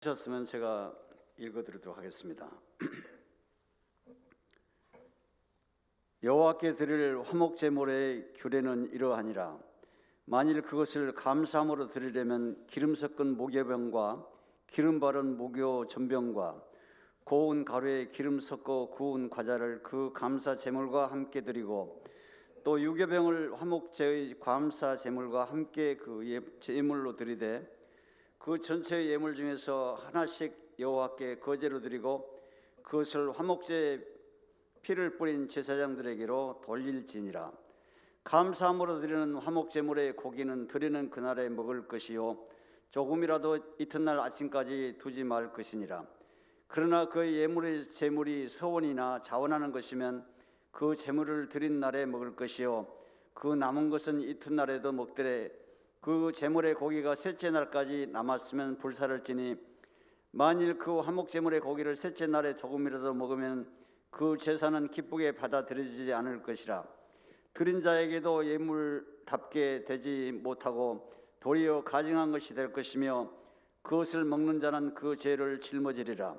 하셨으면 제가 읽어드리도록 하겠습니다. 여호와께 드릴 화목제물의 규례는 이러하니라. 만일 그것을 감사함으로 드리려면 기름 섞은 목여병과 기름 바른 목요 전병과 고운 가루에 기름 섞어 구운 과자를 그 감사 제물과 함께 드리고 또 유교병을 화목제의 감사 제물과 함께 그 제물로 드리되 그 전체의 예물 중에서 하나씩 여호와께 거제로 드리고 그것을 화목제에 피를 뿌린 제사장들에게로 돌릴지니라. 감사함으로 드리는 화목제물의 고기는 드리는 그날에 먹을 것이요 조금이라도 이튿날 아침까지 두지 말 것이니라. 그러나 그 예물의 제물이 서원이나 자원하는 것이면 그 제물을 드린 날에 먹을 것이요 그 남은 것은 이튿날에도 먹되 그 제물의 고기가 셋째 날까지 남았으면 불사를 지니 만일 그 화목제물의 고기를 셋째 날에 조금이라도 먹으면 그 제사는 기쁘게 받아들여지지 않을 것이라. 드린 자에게도 예물답게 되지 못하고 도리어 가증한 것이 될 것이며 그것을 먹는 자는 그 죄를 짊어지리라.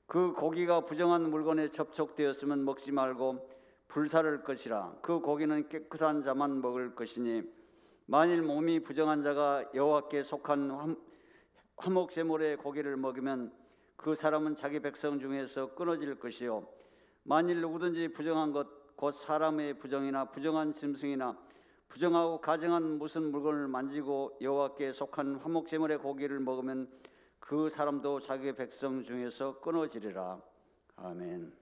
그 고기가 부정한 물건에 접촉되었으면 먹지 말고 불사를 것이라. 그 고기는 깨끗한 자만 먹을 것이니 만일 몸이 부정한 자가 여호와께 속한 화목제물의 고기를 먹으면 그 사람은 자기 백성 중에서 끊어질 것이요 만일 누구든지 부정한 것 곧 사람의 부정이나 부정한 짐승이나 부정하고 가증한 무슨 물건을 만지고 여호와께 속한 화목제물의 고기를 먹으면 그 사람도 자기 백성 중에서 끊어지리라. 아멘.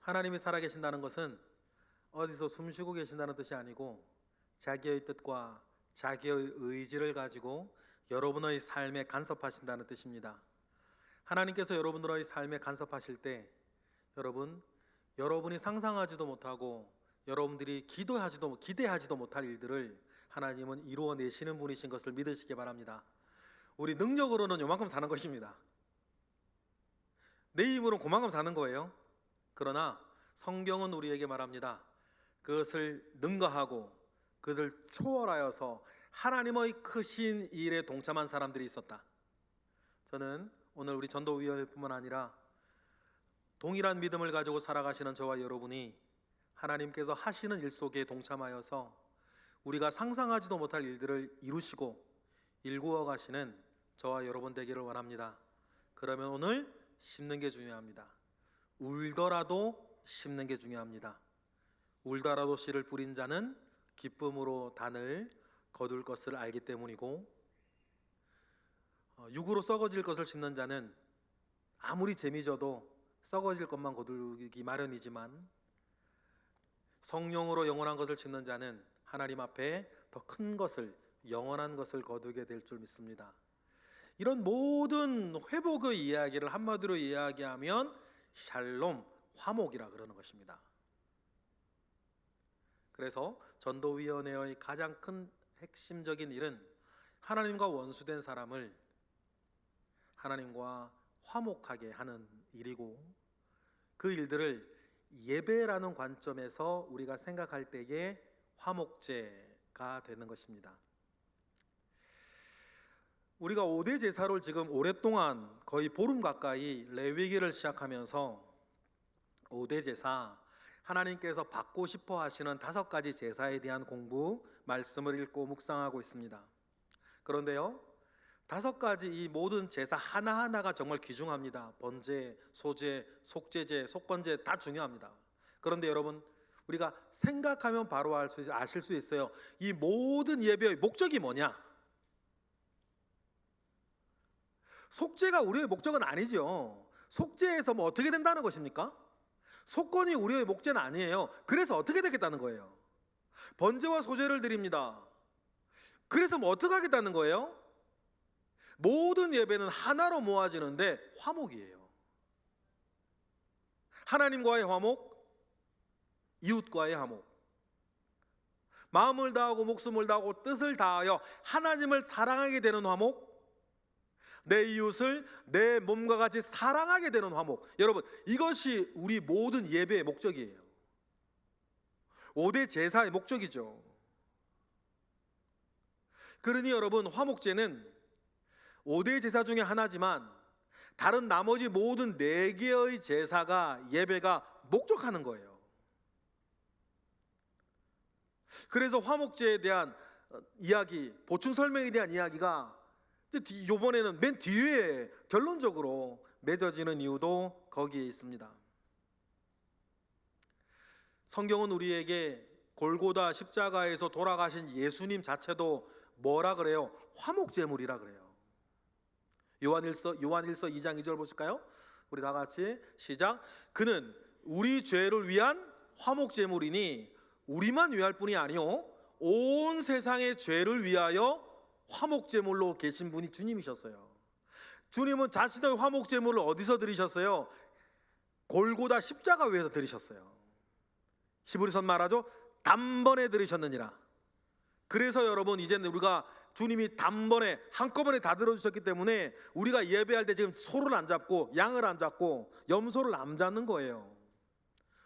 하나님이 살아계신다는 것은 어디서 숨쉬고 계신다는 뜻이 아니고 자기의 뜻과 자기의 의지를 가지고 여러분의 삶에 간섭하신다는 뜻입니다. 하나님께서 여러분들의 삶에 간섭하실 때 여러분이 상상하지도 못하고 여러분들이 기대하지도 못할 일들을 하나님은 이루어내시는 분이신 것을 믿으시기 바랍니다. 우리 능력으로는 요만큼 사는 것입니다. 내 힘으로는 그만큼 사는 거예요. 그러나 성경은 우리에게 말합니다. 그것을 능가하고 그들 초월하여서 하나님의 크신 일에 동참한 사람들이 있었다. 저는 오늘 우리 전도위원회뿐만 아니라 동일한 믿음을 가지고 살아가시는 저와 여러분이 하나님께서 하시는 일 속에 동참하여서 우리가 상상하지도 못할 일들을 이루시고 일구어 가시는 저와 여러분 되기를 원합니다. 그러면 오늘 심는 게 중요합니다. 울더라도 심는 게 중요합니다. 울더라도 씨를 뿌린 자는 기쁨으로 단을 거둘 것을 알기 때문이고 육으로 썩어질 것을 심는 자는 아무리 재미져도 썩어질 것만 거두기 마련이지만 성령으로 영원한 것을 심는 자는 하나님 앞에 더 큰 것을 영원한 것을 거두게 될 줄 믿습니다. 이런 모든 회복의 이야기를 한마디로 이야기하면 샬롬, 화목이라 그러는 것입니다. 그래서 전도위원회의 가장 큰 핵심적인 일은 하나님과 원수된 사람을 하나님과 화목하게 하는 일이고 그 일들을 예배라는 관점에서 우리가 생각할 때에 화목제가 되는 것입니다. 우리가 5대 제사를 지금 오랫동안 거의 보름 가까이 레위기를 시작하면서 5대 제사, 하나님께서 받고 싶어 하시는 5가지 제사에 대한 공부 말씀을 읽고 묵상하고 있습니다. 그런데요, 5가지 이 모든 제사 하나하나가 정말 귀중합니다. 번제, 소제, 속제제, 속건제 다 중요합니다. 그런데 여러분, 우리가 생각하면 바로 아실 수 있어요. 이 모든 예배의 목적이 뭐냐? 속죄가 우리의 목적은 아니죠. 속죄에서 뭐 어떻게 된다는 것입니까? 속건이 우리의 목적은 아니에요. 그래서 어떻게 되겠다는 거예요? 번제와 소제를 드립니다. 그래서 뭐 어떻게 하겠다는 거예요? 모든 예배는 하나로 모아지는데 화목이에요. 하나님과의 화목, 이웃과의 화목. 마음을 다하고 목숨을 다하고 뜻을 다하여 하나님을 사랑하게 되는 화목, 내 이웃을 내 몸과 같이 사랑하게 되는 화목. 여러분, 이것이 우리 모든 예배의 목적이에요. 5대 제사의 목적이죠. 그러니 여러분, 화목제는 5대 제사 중에 하나지만 다른 나머지 모든 4개의 제사가 예배가 목적하는 거예요. 그래서 화목제에 대한 이야기, 보충 설명에 대한 이야기가 이번에는 맨 뒤에 결론적으로 맺어지는 이유도 거기에 있습니다. 성경은 우리에게 골고다 십자가에서 돌아가신 예수님 자체도 뭐라 그래요? 화목제물이라 그래요. 요한일서 2장 2절 보실까요? 우리 다 같이 시작. 그는 우리 죄를 위한 화목제물이니 우리만 위할 뿐이 아니요 온 세상의 죄를 위하여 화목제물로 계신 분이 주님이셨어요. 주님은 자신의 화목제물을 어디서 드리셨어요? 골고다 십자가 위에서 드리셨어요. 히브리서 말하죠. 단번에 드리셨느니라. 그래서 여러분 이제는 우리가 주님이 단번에 한꺼번에 다 들어주셨기 때문에 우리가 예배할 때 지금 소를 안 잡고 양을 안 잡고 염소를 안 잡는 거예요.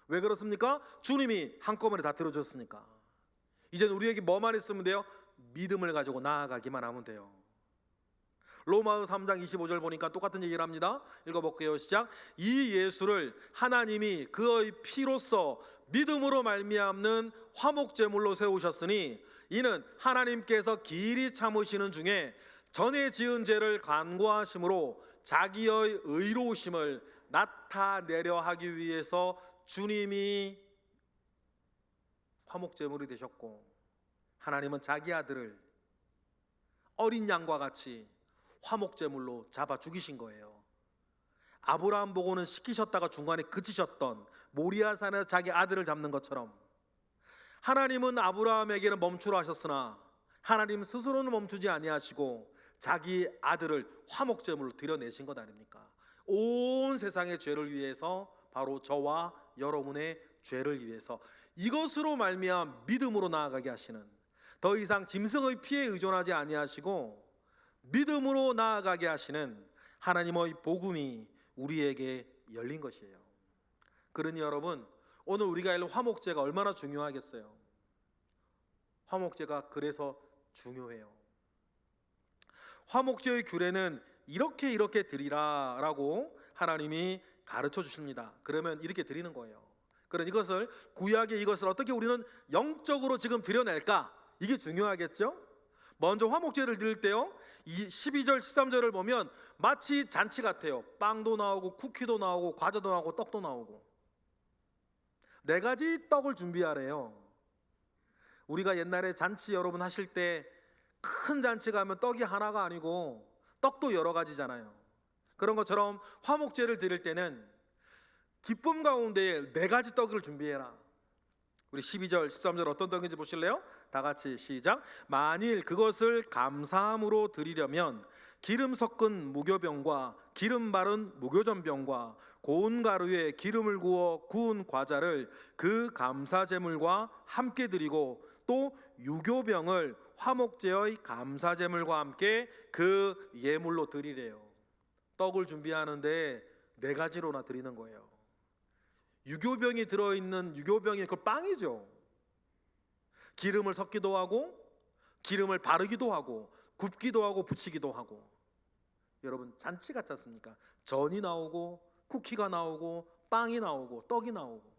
왜 그렇습니까? 주님이 한꺼번에 다 들어줬으니까. 이제는 우리에게 뭐만 있으면 돼요? 믿음을 가지고 나아가기만 하면 돼요. 로마서 3장 25절 보니까 똑같은 얘기를 합니다. 읽어볼게요. 시작. 이 예수를 하나님이 그의 피로써 믿음으로 말미암는 화목제물로 세우셨으니 이는 하나님께서 길이 참으시는 중에 전에 지은 죄를 간구하심으로 자기의 의로우심을 나타내려 하기 위해서 주님이 화목제물이 되셨고 하나님은 자기 아들을 어린 양과 같이 화목제물로 잡아 죽이신 거예요. 아브라함 보고는 시키셨다가 중간에 그치셨던 모리아산에서 자기 아들을 잡는 것처럼 하나님은 아브라함에게는 멈추라 하셨으나 하나님 스스로는 멈추지 아니하시고 자기 아들을 화목제물로 드려내신 것 아닙니까? 온 세상의 죄를 위해서, 바로 저와 여러분의 죄를 위해서, 이것으로 말미암아 믿음으로 나아가게 하시는, 더 이상 짐승의 피에 의존하지 아니하시고 믿음으로 나아가게 하시는 하나님의 복음이 우리에게 열린 것이에요. 그러니 여러분, 오늘 우리가 할 화목제가 얼마나 중요하겠어요. 화목제가 그래서 중요해요. 화목제의 규례는 이렇게 드리라 라고 하나님이 가르쳐 주십니다. 그러면 이렇게 드리는 거예요. 그럼 이것을 구약의 이것을 어떻게 우리는 영적으로 지금 드려낼까? 이게 중요하겠죠. 먼저 화목제를 드릴 때요, 이 12절 13절을 보면 마치 잔치 같아요. 빵도 나오고 쿠키도 나오고 과자도 나오고 떡도 나오고 4가지 떡을 준비하래요. 우리가 옛날에 잔치 여러분 하실 때 큰 잔치 가면 떡이 하나가 아니고 떡도 여러 가지잖아요. 그런 것처럼 화목제를 드릴 때는 기쁨 가운데 4가지 떡을 준비해라. 우리 12절 13절 어떤 떡인지 보실래요? 다 같이 시작. 만일 그것을 감사함으로 드리려면 기름 섞은 무교병과 기름 바른 무교전병과 고운 가루에 기름을 구워 구운 과자를 그 감사제물과 함께 드리고 또 유교병을 화목제의 감사제물과 함께 그 예물로 드리래요. 떡을 준비하는데 4가지로나 드리는 거예요. 유교병이 들어있는 유교병이 그걸 빵이죠. 기름을 섞기도 하고 기름을 바르기도 하고 굽기도 하고 부치기도 하고. 여러분 잔치 같지 않습니까? 전이 나오고 쿠키가 나오고 빵이 나오고 떡이 나오고.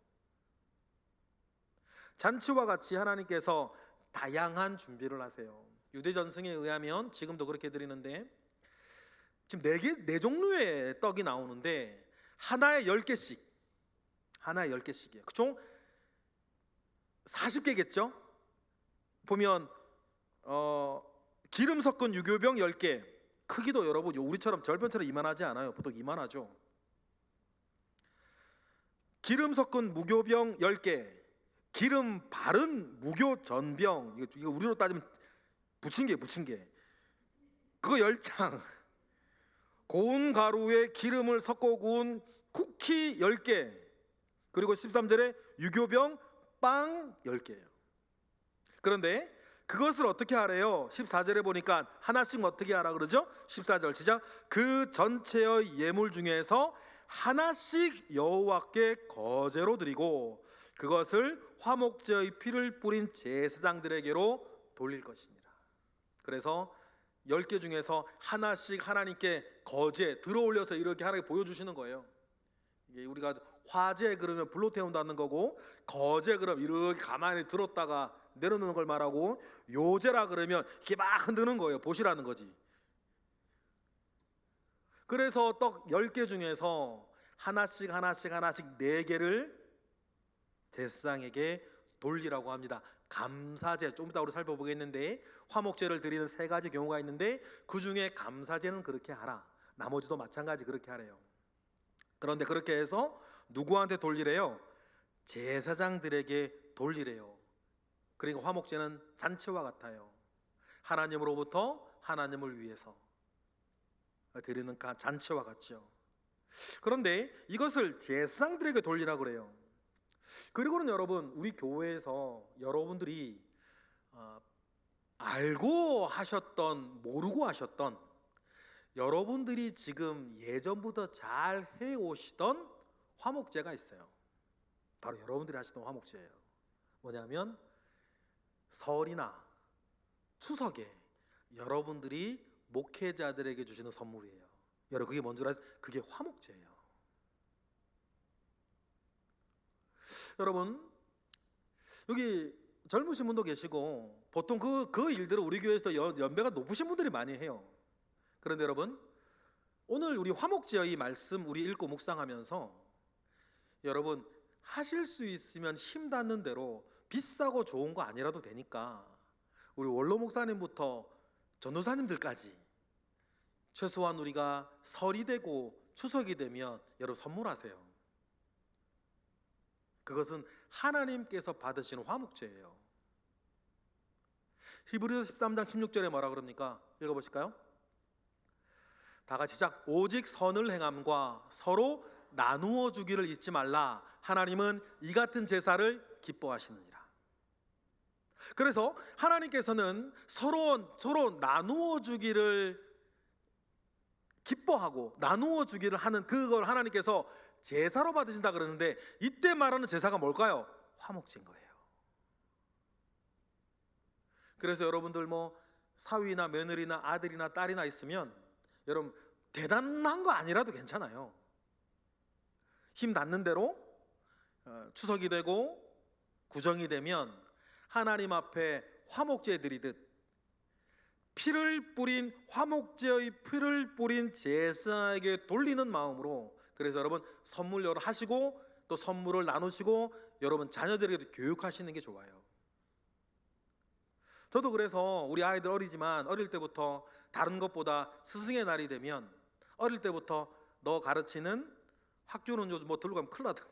잔치와 같이 하나님께서 다양한 준비를 하세요. 유대 전승에 의하면 지금도 그렇게 드리는데 지금 4 종류의 떡이 나오는데 하나에 10개씩, 하나에 10개씩이에요. 총 40개겠죠? 보면 기름 섞은 유교병 10개, 크기도 여러분 우리처럼 절편처럼 이만하지 않아요. 보통 이만하죠. 기름 섞은 무교병 10개, 기름 바른 무교전병, 이거 우리로 따지면 부친 게 그거 10장, 고운 가루에 기름을 섞어 구운 쿠키 10개, 그리고 13절에 유교병 빵 10개예요. 그런데 그것을 어떻게 하래요? 14절에 보니까 하나씩 어떻게 하라 그러죠? 14절 시작. 그 전체의 예물 중에서 하나씩 여호와께 거제로 드리고 그것을 화목제의 피를 뿌린 제사장들에게로 돌릴 것이니라. 그래서 10개 중에서 하나씩 하나님께 거제 들어올려서 이렇게 하나님께 보여주시는 거예요. 이게 우리가 화제 그러면 불로 태운다는 거고, 거제 그러면 이렇게 가만히 들었다가 내려놓는 걸 말하고, 요제라 그러면 이렇게 막 흔드는 거예요. 보시라는 거지. 그래서 떡 10개 중에서 하나씩 4개를 제사장에게 돌리라고 합니다. 감사제, 좀 이따 우리 살펴보겠는데, 화목제를 드리는 3가지 경우가 있는데 그 중에 감사제는 그렇게 하라, 나머지도 마찬가지 그렇게 하래요. 그런데 그렇게 해서 누구한테 돌리래요? 제사장들에게 돌리래요. 그러니까 화목제는 잔치와 같아요. 하나님으로부터 하나님을 위해서 드리는 잔치와 같죠. 그런데 이것을 제사장들에게 돌리라 그래요. 그리고는 여러분, 우리 교회에서 여러분들이 알고 하셨던 모르고 하셨던, 여러분들이 지금 예전부터 잘 해오시던 화목제가 있어요. 바로 여러분들이 하시던 화목제예요. 뭐냐면 설이나 추석에 여러분들이 목회자들에게 주시는 선물이에요. 여러분, 그게 뭔지 알아요? 그게 화목제예요. 여러분, 여기 젊으신 분도 계시고 보통 그 일들을 우리 교회에서 연배가 높으신 분들이 많이 해요. 그런데 여러분, 오늘 우리 화목제의 이 말씀 우리 읽고 묵상하면서 여러분, 하실 수 있으면 힘 닿는 대로 비싸고 좋은 거 아니라도 되니까 우리 원로 목사님부터 전도사님들까지 최소한 우리가 설이 되고 추석이 되면 여러분 선물하세요. 그것은 하나님께서 받으시는 화목제예요. 히브리서 13장 16절에 뭐라 그럽니까? 읽어보실까요? 다 같이 시작. 오직 선을 행함과 서로 나누어 주기를 잊지 말라. 하나님은 이 같은 제사를 기뻐하시느니라. 그래서 하나님께서는 서로 나누어 주기를 기뻐하고 나누어 주기를 하는 그걸 하나님께서 제사로 받으신다 그러는데, 이때 말하는 제사가 뭘까요? 화목제인 거예요. 그래서 여러분들 뭐 사위나 며느리나 아들이나 딸이나 있으면 여러분 대단한 거 아니라도 괜찮아요. 힘 닿는 대로 추석이 되고 구정이 되면 하나님 앞에 화목제 드리듯 피를 뿌린 화목제의 피를 뿌린 제사에게 돌리는 마음으로, 그래서 여러분 선물 여러 하시고 또 선물을 나누시고 여러분 자녀들에게 교육하시는 게 좋아요. 저도 그래서 우리 아이들 어리지만 어릴 때부터 다른 것보다 스승의 날이 되면 어릴 때부터 너 가르치는 학교는 요즘 뭐 들고 가면 큰일 나다.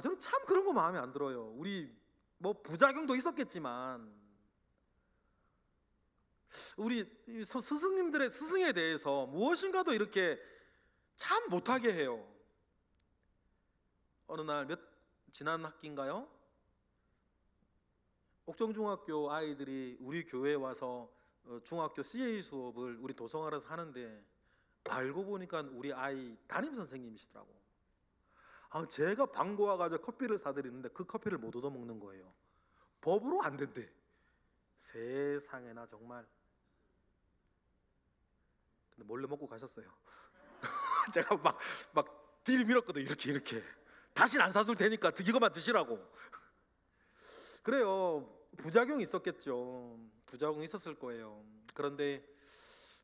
저는 참 그런 거 마음에 안 들어요. 우리 뭐 부작용도 있었겠지만 우리 스승님들의 스승에 대해서 무엇인가도 이렇게 참 못하게 해요. 어느 날 지난 학기인가요? 옥정중학교 아이들이 우리 교회에 와서 중학교 CA 수업을 우리 도성하러서 하는데 알고 보니까 우리 아이 담임 선생님이시더라고. 제가 방고 와가지고 커피를 사드리는데 그 커피를 못 얻어먹는 거예요. 법으로 안 된대. 세상에나 정말. 근데 몰래 먹고 가셨어요. 제가 막 딜 밀었거든. 이렇게 다시는 안 사줄 테니까 이거만 드시라고. 그래요. 부작용이 있었겠죠. 부작용이 있었을 거예요. 그런데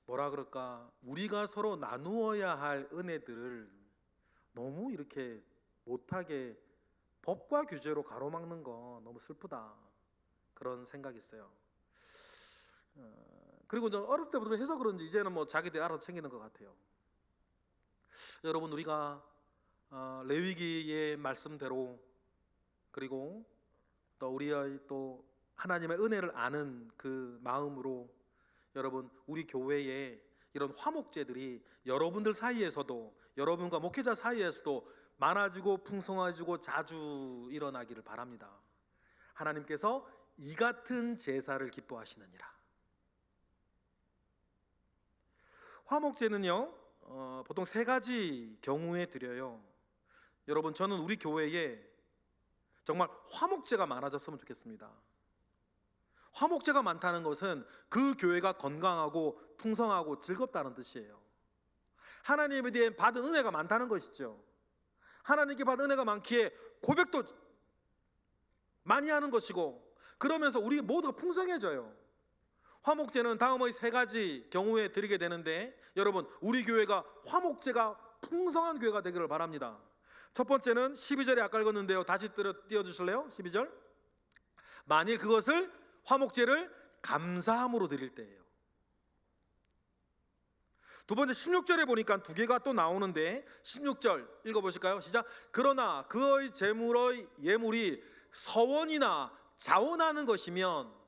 뭐라 그럴까, 우리가 서로 나누어야 할 은혜들을 너무 이렇게 못하게 법과 규제로 가로막는 거 너무 슬프다, 그런 생각이 있어요. 그리고 어렸을 때부터 해서 그런지 이제는 뭐 자기들 알아서 챙기는 것 같아요. 여러분, 우리가 레위기의 말씀대로, 그리고 또 우리의 또 하나님의 은혜를 아는 그 마음으로 여러분 우리 교회에 이런 화목제들이 여러분들 사이에서도, 여러분과 목회자 사이에서도 많아지고 풍성해지고 자주 일어나기를 바랍니다. 하나님께서 이 같은 제사를 기뻐하시느니라. 화목제는요 보통 3가지 경우에 드려요. 여러분, 저는 우리 교회에 정말 화목제가 많아졌으면 좋겠습니다. 화목제가 많다는 것은 그 교회가 건강하고 풍성하고 즐겁다는 뜻이에요. 하나님에 대해 받은 은혜가 많다는 것이죠. 하나님께 받은 은혜가 많기에 고백도 많이 하는 것이고, 그러면서 우리 모두가 풍성해져요. 화목제는 다음의 세 가지 경우에 드리게 되는데, 여러분, 우리 교회가 화목제가 풍성한 교회가 되기를 바랍니다. 첫 번째는 12절에 아까 읽었는데요, 다시 띄워주실래요? 12절. 만일 그것을 화목제를 감사함으로 드릴 때예요. 두 번째 16절에 보니까 두 개가 또 나오는데, 16절 읽어보실까요? 시작. 그러나 그의 제물의 예물이 서원이나 자원하는 것이면,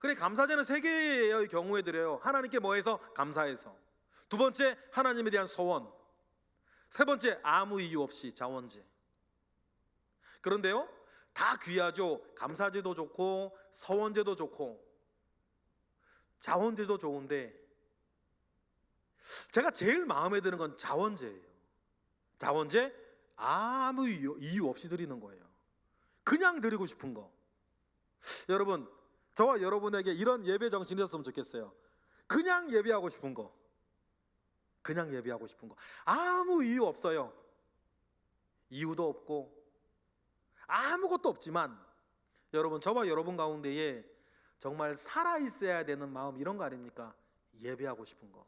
그래, 감사제는 세 개의 경우에 드려요. 하나님께 뭐해서? 감사해서. 두 번째, 하나님에 대한 서원. 세 번째, 아무 이유 없이 자원제. 그런데요, 다 귀하죠. 감사제도 좋고 서원제도 좋고 자원제도 좋은데, 제가 제일 마음에 드는 건 자원제예요. 자원제, 아무 이유 없이 드리는 거예요. 그냥 드리고 싶은 거. 여러분, 저와 여러분에게 이런 예배 정신이 있었으면 좋겠어요. 그냥 예배하고 싶은 거. 그냥 예배하고 싶은 거. 아무 이유 없어요. 이유도 없고 아무것도 없지만, 여러분, 저와 여러분 가운데에 정말 살아있어야 되는 마음, 이런 거 아닙니까? 예배하고 싶은 거.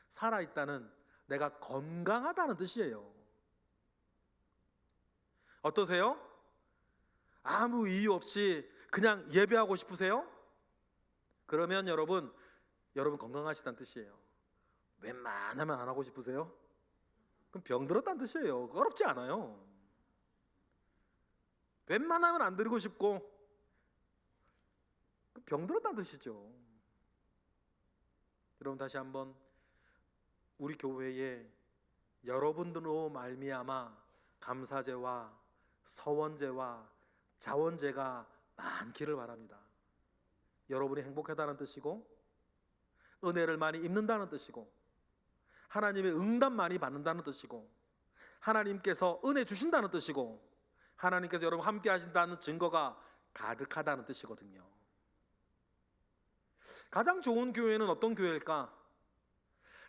살아있다는, 내가 건강하다는 뜻이에요. 어떠세요? 아무 이유 없이 그냥 예배하고 싶으세요? 그러면 여러분 건강하시다는 뜻이에요. 웬만하면 안 하고 싶으세요? 그럼 병들었다는 뜻이에요. 어렵지 않아요. 웬만하면 안 드리고 싶고 병들었다는 뜻이죠. 여러분, 다시 한번 우리 교회에 여러분들로 말미암아 감사제와 서원제와 자원제가 많기를 바랍니다. 여러분이 행복하다는 뜻이고, 은혜를 많이 입는다는 뜻이고, 하나님의 응답 많이 받는다는 뜻이고, 하나님께서 은혜 주신다는 뜻이고, 하나님께서 여러분 함께 하신다는 증거가 가득하다는 뜻이거든요. 가장 좋은 교회는 어떤 교회일까?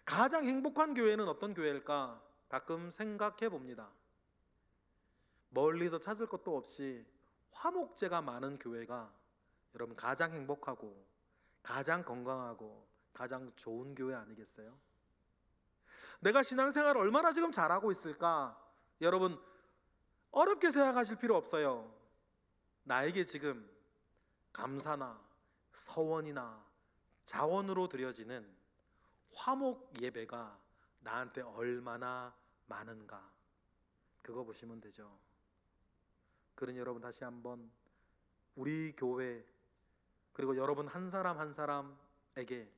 가장 행복한 교회는 어떤 교회일까? 가끔 생각해 봅니다. 멀리서 찾을 것도 없이 화목제가 많은 교회가 여러분 가장 행복하고 가장 건강하고 가장 좋은 교회 아니겠어요? 내가 신앙생활을 얼마나 지금 잘하고 있을까? 여러분, 어렵게 생각하실 필요 없어요. 나에게 지금 감사나 서원이나 자원으로 드려지는 화목 예배가 나한테 얼마나 많은가, 그거 보시면 되죠. 그러니 여러분, 다시 한번 우리 교회, 그리고 여러분 한 사람 한 사람에게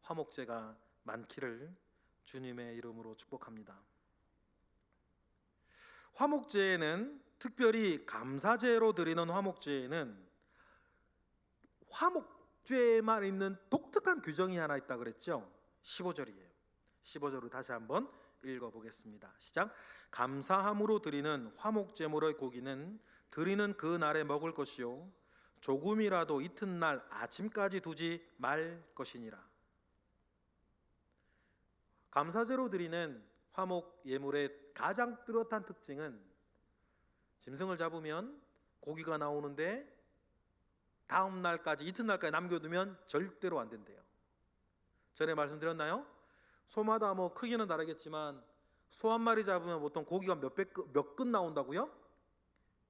화목제가 많기를 주님의 이름으로 축복합니다. 화목제에는, 특별히 감사제로 드리는 화목제에는 화목제에만 있는 독특한 규정이 하나 있다 그랬죠. 15절이에요. 15절을 다시 한번 읽어보겠습니다. 시작. 감사함으로 드리는 화목제물의 고기는 드리는 그 날에 먹을 것이요 조금이라도 이튿날 아침까지 두지 말 것이니라. 감사제로 드리는 화목 예물의 가장 뚜렷한 특징은, 짐승을 잡으면 고기가 나오는데 다음 날까지, 이튿날까지 남겨두면 절대로 안 된대요. 전에 말씀드렸나요? 소마다 뭐 크기는 다르겠지만 소 한 마리 잡으면 보통 고기가 몇 근 나온다고요?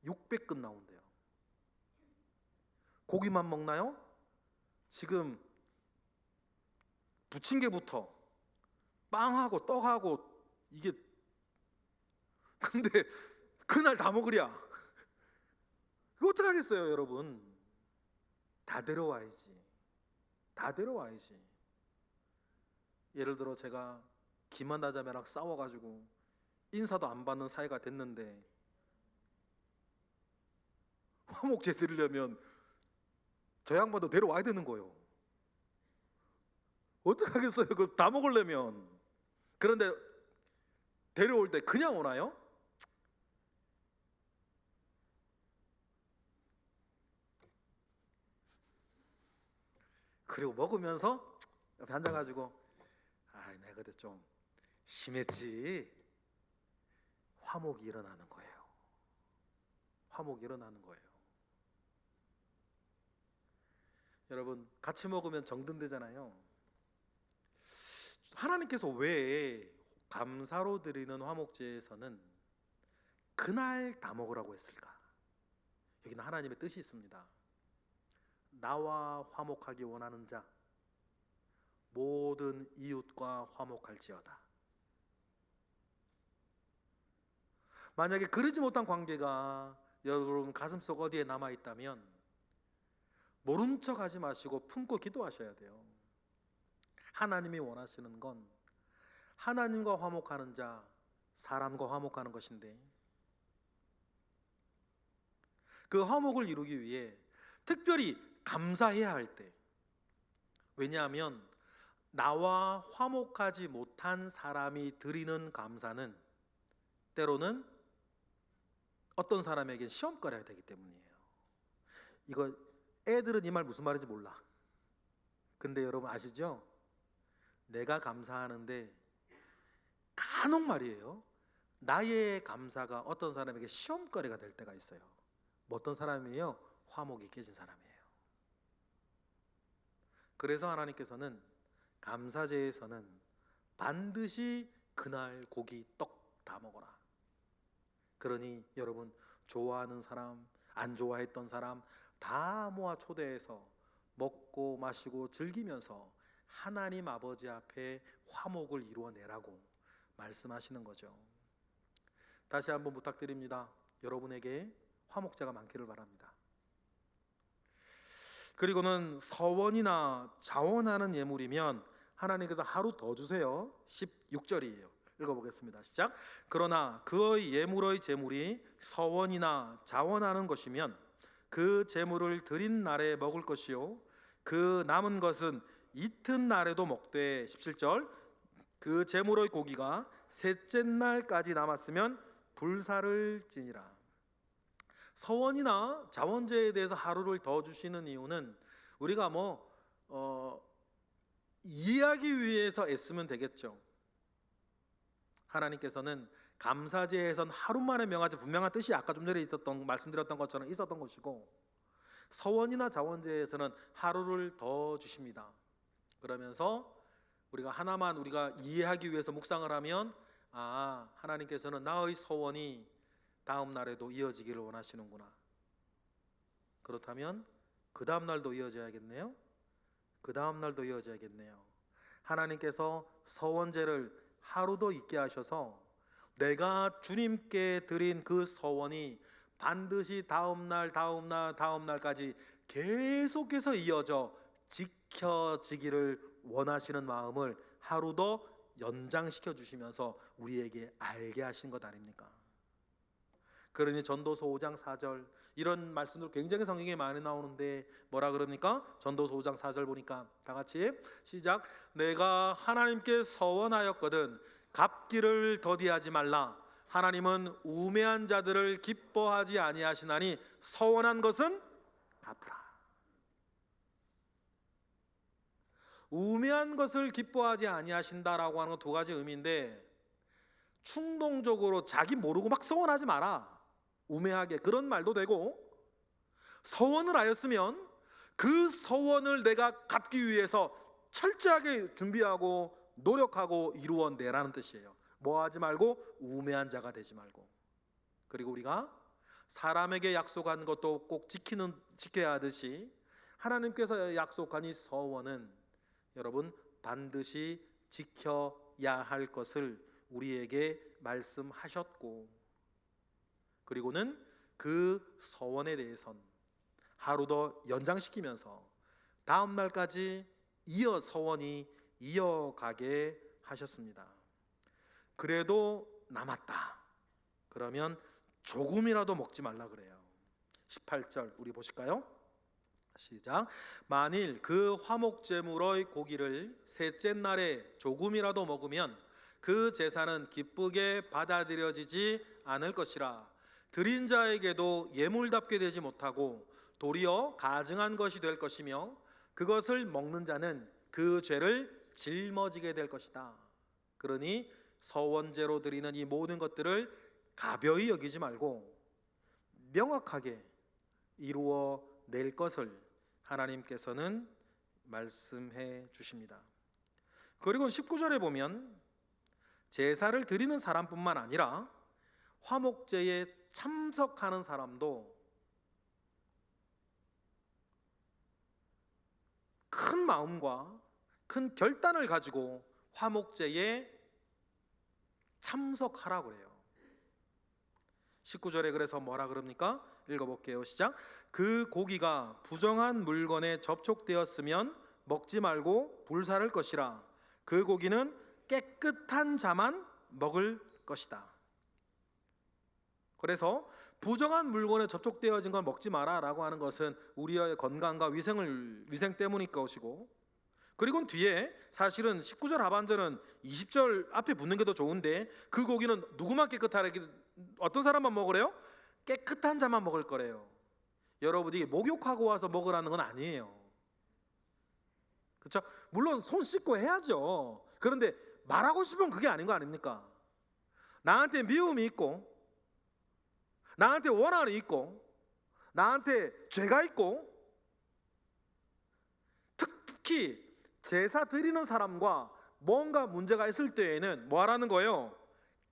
600근 나온대요. 고기만 먹나요? 지금 부침개부터 빵하고 떡하고, 이게 근데 그날 다 먹으랴. 이거 어떡하겠어요, 여러분? 다 데려와야지. 다 데려와야지. 예를 들어 제가 김한나 자매랑 싸워가지고 인사도 안 받는 사이가 됐는데, 화목제 드리려면 저 양반도 데려와야 되는 거예요. 어떡하겠어요, 그거 다 먹으려면. 그런데 데려올 때 그냥 오나요? 그리고 먹으면서 옆에 앉아가지고 내가 그때 좀 심했지. 화목이 일어나는 거예요. 화목이 일어나는 거예요. 여러분, 같이 먹으면 정든되잖아요. 하나님께서 왜 감사로 드리는 화목제에서는 그날 다 먹으라고 했을까? 여기는 하나님의 뜻이 있습니다. 나와 화목하기 원하는 자 모든 이웃과 화목할지어다. 만약에 그러지 못한 관계가 여러분 가슴속 어디에 남아있다면 모른 척 하지 마시고 품고 기도하셔야 돼요. 하나님이 원하시는 건 하나님과 화목하는 자, 사람과 화목하는 것인데, 그 화목을 이루기 위해 특별히 감사해야 할 때, 왜냐하면 나와 화목하지 못한 사람이 드리는 감사는 때로는 어떤 사람에게 시험거리가 되기 때문이에요. 이거 애들은 이 말 무슨 말인지 몰라. 근데 여러분 아시죠? 내가 감사하는데 간혹 말이에요, 나의 감사가 어떤 사람에게 시험거리가 될 때가 있어요. 뭐 어떤 사람이에요? 화목이 깨진 사람이에요. 그래서 하나님께서는 감사제에서는 반드시 그날 고기 떡 다 먹어라. 그러니 여러분, 좋아하는 사람, 안 좋아했던 사람 다 모아 초대해서 먹고 마시고 즐기면서 하나님 아버지 앞에 화목을 이루어내라고 말씀하시는 거죠. 다시 한번 부탁드립니다. 여러분에게 화목제가 많기를 바랍니다. 그리고는 서원이나 자원하는 예물이면 하나님께서 하루 더 주세요. 16절이에요. 읽어보겠습니다. 시작. 그러나 그의 예물의 제물이 서원이나 자원하는 것이면 그 제물을 드린 날에 먹을 것이요 그 남은 것은 이튿날에도 먹되, 17절, 그 제물의 고기가 셋째 날까지 남았으면 불사를 지니라. 서원이나 자원제에 대해서 하루를 더 주시는 이유는 우리가 이해하기 위해서 애쓰면 되겠죠. 하나님께서는 감사제에선 하루 만에 명하지 분명한 뜻이 아까 좀 전에 말씀드렸던 것처럼 있었던 것이고, 서원이나 자원제에서는 하루를 더 주십니다. 그러면서 우리가 하나만 우리가 이해하기 위해서 묵상을 하면, 하나님께서는 나의 서원이 다음 날에도 이어지기를 원하시는구나. 그렇다면 그 다음 날도 이어져야겠네요. 그 다음 날도 이어져야겠네요. 하나님께서 서원제를 하루도 있게 하셔서 내가 주님께 드린 그 서원이 반드시 다음 날까지 계속해서 이어져 지켜지기를 원하시는 마음을 하루 더 연장시켜 주시면서 우리에게 알게 하신 것 아닙니까? 그러니 전도서 5장 4절, 이런 말씀들 굉장히 성경에 많이 나오는데 뭐라 그럽니까? 전도서 5장 4절 보니까 다 같이 시작. 내가 하나님께 서원하였거든 갚기를 더디하지 말라. 하나님은 우매한 자들을 기뻐하지 아니하시나니 서원한 것은 갚으라. 우매한 것을 기뻐하지 아니하신다라고 하는 건 두 가지 의미인데, 충동적으로 자기 모르고 막 서원하지 마라. 우매하게 그런 말도 되고, 서원을 하였으면 그 서원을 내가 갚기 위해서 철저하게 준비하고 노력하고 이루어내라는 뜻이에요. 뭐 하지 말고 우매한 자가 되지 말고. 그리고 우리가 사람에게 약속한 것도 꼭 지켜야 하듯이 하나님께서 약속한 이 서원은 여러분 반드시 지켜야 할 것을 우리에게 말씀하셨고, 그리고는 그 서원에 대해선 하루 더 연장시키면서 다음 날까지 서원이 이어가게 하셨습니다. 그래도 남았다. 그러면 조금이라도 먹지 말라 그래요. 18절 우리 보실까요? 시작. 만일 그 화목제물의 고기를 셋째 날에 조금이라도 먹으면 그 제사는 기쁘게 받아들여지지 않을 것이라. 드린 자에게도 예물답게 되지 못하고 도리어 가증한 것이 될 것이며, 그것을 먹는 자는 그 죄를 짊어지게 될 것이다. 그러니 서원제로 드리는 이 모든 것들을 가벼이 여기지 말고 명확하게 이루어 낼 것을 하나님께서는 말씀해 주십니다. 그리고 19절에 보면 제사를 드리는 사람뿐만 아니라 화목제에 참석하는 사람도 큰 마음과 큰 결단을 가지고 화목제에 참석하라고 그래요. 19절에 그래서 뭐라 그럽니까? 읽어볼게요. 시작. 그 고기가 부정한 물건에 접촉되었으면 먹지 말고 불사를 것이라. 그 고기는 깨끗한 자만 먹을 것이다. 그래서 부정한 물건에 접촉되어진 걸 먹지 마라라고 하는 것은 우리의 건강과 위생 때문일 것이고, 그리고 뒤에 사실은 19절 하반절은 20절 앞에 붙는 게 더 좋은데, 그 고기는 누구만 깨끗하래? 어떤 사람만 먹으래요? 깨끗한 자만 먹을 거래요. 여러분이 목욕하고 와서 먹으라는 건 아니에요. 그렇죠? 물론 손 씻고 해야죠. 그런데 말하고 싶으면 그게 아닌 거 아닙니까? 나한테 미움이 있고, 나한테 원한이 있고, 나한테 죄가 있고, 특히 제사 드리는 사람과 뭔가 문제가 있을 때에는 뭐 하라는 거예요?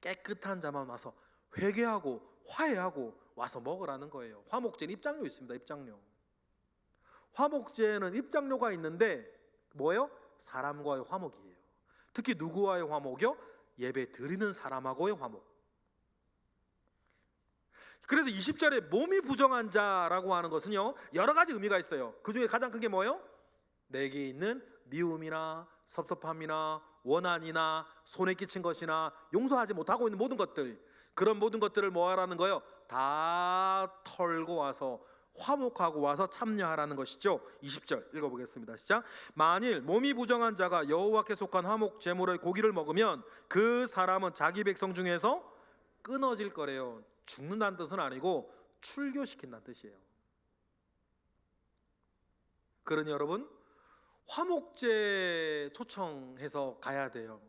깨끗한 자만 와서 회개하고 화해하고 와서 먹으라는 거예요. 화목제는 입장료 있습니다. 입장료. 화목제는 입장료가 있는데 뭐예요? 사람과의 화목이에요. 특히 누구와의 화목이요? 예배 드리는 사람하고의 화목. 그래서 20절에 몸이 부정한 자라고 하는 것은요, 여러 가지 의미가 있어요. 그 중에 가장 큰 게 뭐예요? 내게 있는 미움이나 섭섭함이나 원한이나 손에 끼친 것이나 용서하지 못하고 있는 모든 것들, 그런 모든 것들을 뭐 하라는 거예요? 다 털고 와서 화목하고 와서 참여하라는 것이죠. 20절 읽어보겠습니다. 시작. 만일 몸이 부정한 자가 여호와께 속한 화목 제물의 고기를 먹으면 그 사람은 자기 백성 중에서 끊어질 거래요. 죽는다는 뜻은 아니고 출교시킨다는 뜻이에요. 그러니 여러분, 화목제 초청해서 가야 돼요.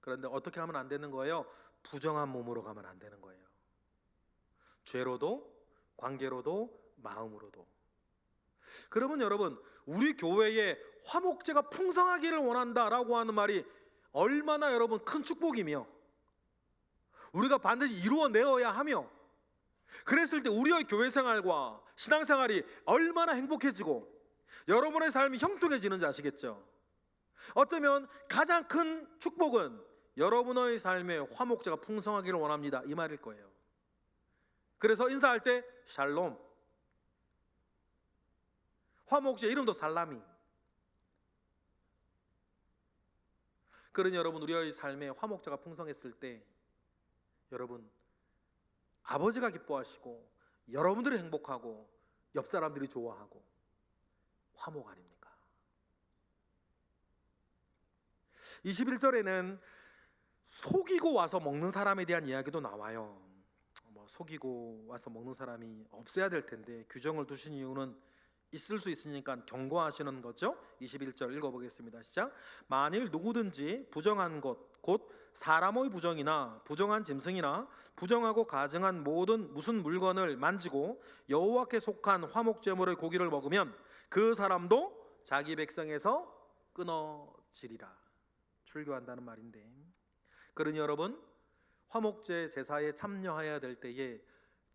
그런데 어떻게 하면 안 되는 거예요? 부정한 몸으로 가면 안 되는 거예요. 죄로도, 관계로도, 마음으로도. 그러면 여러분, 우리 교회에 화목제가 풍성하기를 원한다라고 하는 말이 얼마나 여러분 큰 축복이며 우리가 반드시 이루어내어야 하며, 그랬을 때 우리의 교회 생활과 신앙생활이 얼마나 행복해지고 여러분의 삶이 형통해지는지 아시겠죠? 어쩌면 가장 큰 축복은 여러분의 삶에 화목제가 풍성하기를 원합니다, 이 말일 거예요. 그래서 인사할 때 샬롬, 화목제 이름도 살라미. 그러니 여러분, 우리의 삶에 화목제가 풍성했을 때 여러분, 아버지가 기뻐하시고 여러분들이 행복하고 옆 사람들이 좋아하고 화목 아닙니까? 21절에는 속이고 와서 먹는 사람에 대한 이야기도 나와요. 속이고 와서 먹는 사람이 없어야 될 텐데 규정을 두신 이유는 있을 수 있으니까 경고하시는 거죠. 21절 읽어보겠습니다. 시작. 만일 누구든지 부정한 것, 곧 사람의 부정이나 부정한 짐승이나 부정하고 가증한 모든 무슨 물건을 만지고 여호와께 속한 화목제물의 고기를 먹으면 그 사람도 자기 백성에서 끊어지리라. 출교한다는 말인데, 그러니 여러분, 화목제 제사에 참여해야 될 때에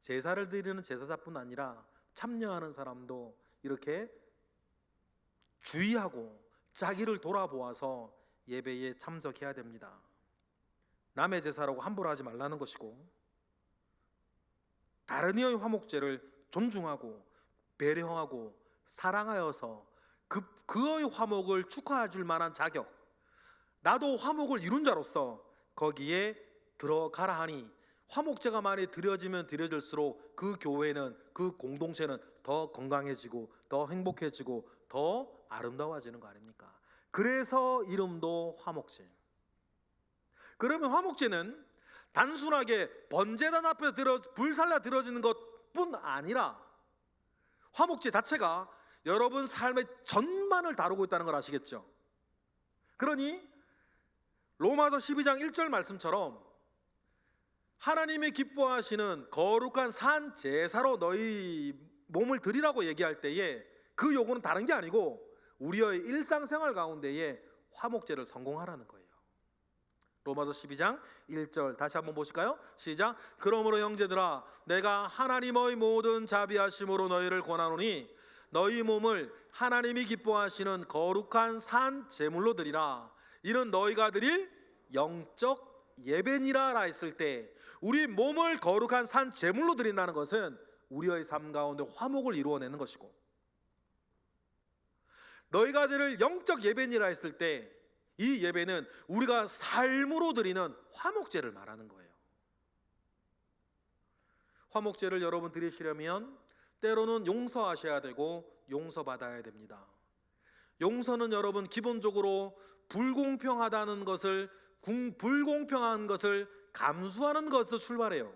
제사를 드리는 제사자뿐 아니라 참여하는 사람도 이렇게 주의하고 자기를 돌아보아서 예배에 참석해야 됩니다. 남의 제사라고 함부로 하지 말라는 것이고, 다른 이의 화목제를 존중하고 배려하고 사랑하여서 그의 화목을 축하해 줄 만한 자격, 나도 화목을 이룬 자로서 거기에 들어가라 하니, 화목제가 많이 드려지면 드려질수록 그 교회는, 그 공동체는 더 건강해지고 더 행복해지고 더 아름다워지는 거 아닙니까? 그래서 이름도 화목제. 그러면 화목제는 단순하게 번제단 앞에 불살라 들어지는 것뿐 아니라 화목제 자체가 여러분 삶의 전반을 다루고 있다는 걸 아시겠죠? 그러니 로마서 12장 1절 말씀처럼 하나님이 기뻐하시는 거룩한 산 제사로 너희 몸을 드리라고 얘기할 때에 그 요구는 다른 게 아니고 우리의 일상생활 가운데에 화목제를 성공하라는 거예요. 로마서 12장 1절 다시 한번 보실까요? 시작. 그러므로 형제들아 내가 하나님의 모든 자비하심으로 너희를 권하노니 너희 몸을 하나님이 기뻐하시는 거룩한 산 제물로 드리라. 이는 너희가 드릴 영적 예배니라 했을 때 우리 몸을 거룩한 산 제물로 드린다는 것은 우리의 삶 가운데 화목을 이루어내는 것이고, 너희가 드릴 영적 예배니라 했을 때 이 예배는 우리가 삶으로 드리는 화목제를 말하는 거예요. 화목제를 여러분 드리시려면 때로는 용서하셔야 되고 용서받아야 됩니다. 용서는 여러분 기본적으로 불공평한 것을 감수하는 것에서 출발해요.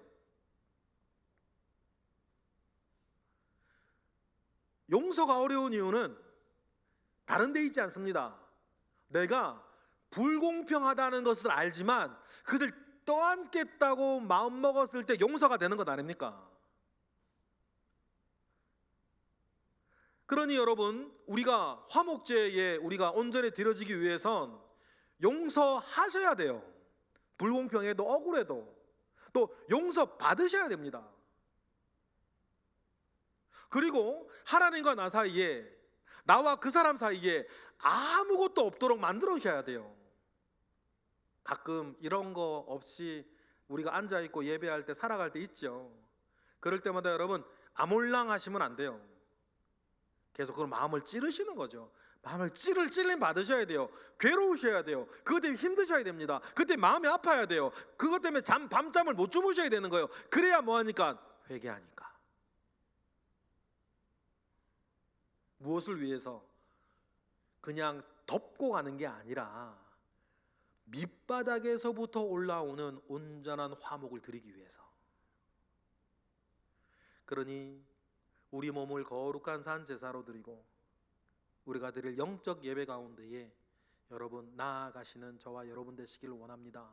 용서가 어려운 이유는 다른 데 있지 않습니다. 내가 불공평하다는 것을 알지만 그들 떠안겠다고 마음먹었을 때 용서가 되는 것 아닙니까? 그러니 여러분, 우리가 화목제에 우리가 온전히 드려지기 위해선 용서하셔야 돼요. 불공평해도 억울해도 또 용서 받으셔야 됩니다. 그리고 하나님과 나 사이에, 나와 그 사람 사이에 아무것도 없도록 만들어주셔야 돼요. 가끔 이런 거 없이 우리가 앉아있고 예배할 때 살아갈 때 있죠. 그럴 때마다 여러분 아몰랑 하시면 안 돼요. 계속 그 마음을 찌르시는 거죠. 마음을 찔림 받으셔야 돼요. 괴로우셔야 돼요. 그것 때문에 힘드셔야 됩니다. 그때 마음이 아파야 돼요. 그것 때문에 밤잠을 못 주무셔야 되는 거예요. 그래야 뭐하니까? 회개하니까. 무엇을 위해서? 그냥 덮고 가는 게 아니라 밑바닥에서부터 올라오는 온전한 화목을 드리기 위해서. 그러니 우리 몸을 거룩한 산 제사로 드리고 우리가 드릴 영적 예배 가운데에 여러분 나아가시는 저와 여러분 되시기를 원합니다.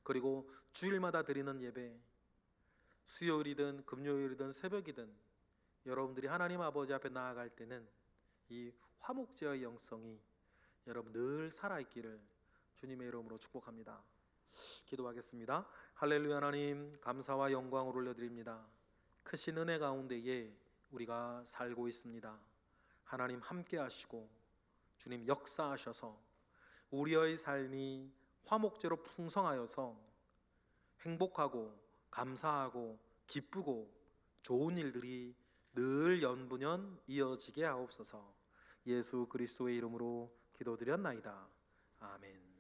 그리고 주일마다 드리는 예배, 수요일이든 금요일이든 새벽이든 여러분들이 하나님 아버지 앞에 나아갈 때는 이 화목제의 영성이 여러분 늘 살아있기를 주님의 이름으로 축복합니다. 기도하겠습니다. 할렐루야. 하나님 감사와 영광을 올려드립니다. 크신 은혜 가운데에 우리가 살고 있습니다. 하나님 함께 하시고 주님 역사하셔서 우리의 삶이 화목제로 풍성하여서 행복하고 감사하고 기쁘고 좋은 일들이 늘 연분연 이어지게 하옵소서. 예수 그리스도의 이름으로 기도드렸나이다. 아멘.